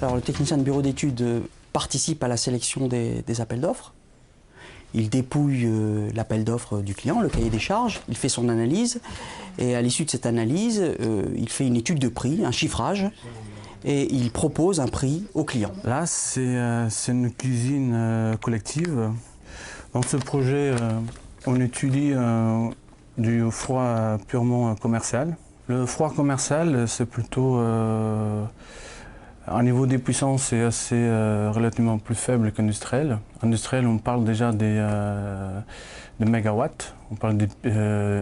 Alors le technicien de bureau d'études participe à la sélection des appels d'offres. Il dépouille l'appel d'offres du client, le cahier des charges, il fait son analyse et à l'issue de cette analyse, il fait une étude de prix, un chiffrage et il propose un prix au client. Là, c'est une cuisine collective. Dans ce projet, on étudie du froid purement commercial. Le froid commercial, c'est plutôt un niveau des puissances c'est assez relativement plus faible qu'industriel. Industriel, on parle déjà de mégawatts, on parle des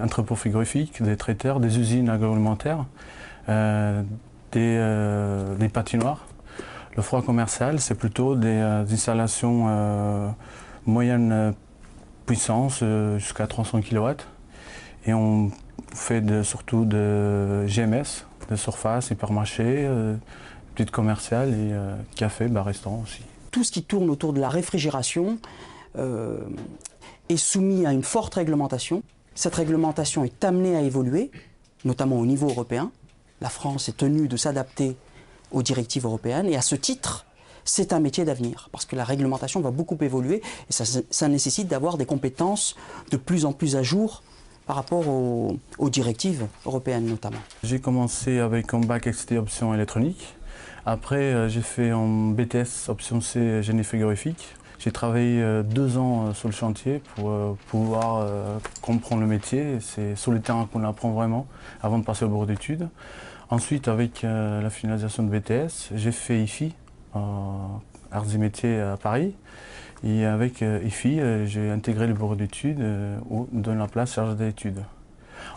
entrepôts frigorifiques, des traiteurs, des usines agroalimentaires, des patinoires. Le froid commercial, c'est plutôt des installations moyenne puissance jusqu'à 300 kW. Et on fait surtout de GMS, de surface, hypermarché, petites commerciales et café, bar, restaurant aussi. Tout ce qui tourne autour de la réfrigération est soumis à une forte réglementation. Cette réglementation est amenée à évoluer, notamment au niveau européen. La France est tenue de s'adapter aux directives européennes et à ce titre, c'est un métier d'avenir parce que la réglementation va beaucoup évoluer et ça nécessite d'avoir des compétences de plus en plus à jour par rapport aux directives européennes notamment. J'ai commencé avec un bac XT option électronique. Après, j'ai fait un BTS option C génie frigorifique. J'ai travaillé 2 ans sur le chantier pour pouvoir comprendre le métier. C'est sur le terrain qu'on apprend vraiment avant de passer au bureau d'études. Ensuite, avec la finalisation de BTS, j'ai fait IFI, Arts et Métiers à Paris. Et avec IFI, j'ai intégré le bureau d'études où on donne la place chargé d'études.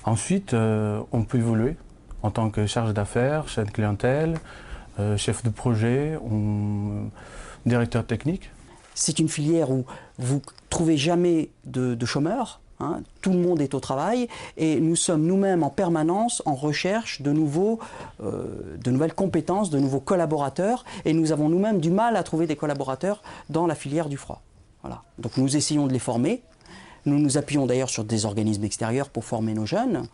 Ensuite, on peut évoluer en tant que chargé d'affaires, chef de clientèle, chef de projet, directeur technique. C'est une filière où vous ne trouvez jamais de chômeurs, hein, tout le monde est au travail et nous sommes nous-mêmes en permanence en recherche de nouvelles compétences, de nouveaux collaborateurs et nous avons nous-mêmes du mal à trouver des collaborateurs dans la filière du froid. Voilà. Donc nous essayons de les former. Nous nous appuyons d'ailleurs sur des organismes extérieurs pour former nos jeunes,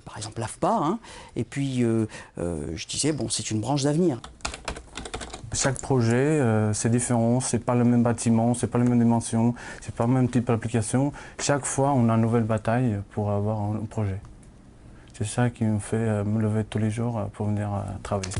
par exemple l'AFPA, hein. Et puis je disais, bon, c'est une branche d'avenir. Chaque projet, c'est différent, c'est pas le même bâtiment, c'est pas la même dimension, c'est pas le même type d'application. Chaque fois, on a une nouvelle bataille pour avoir un projet. C'est ça qui me fait me lever tous les jours pour venir travailler.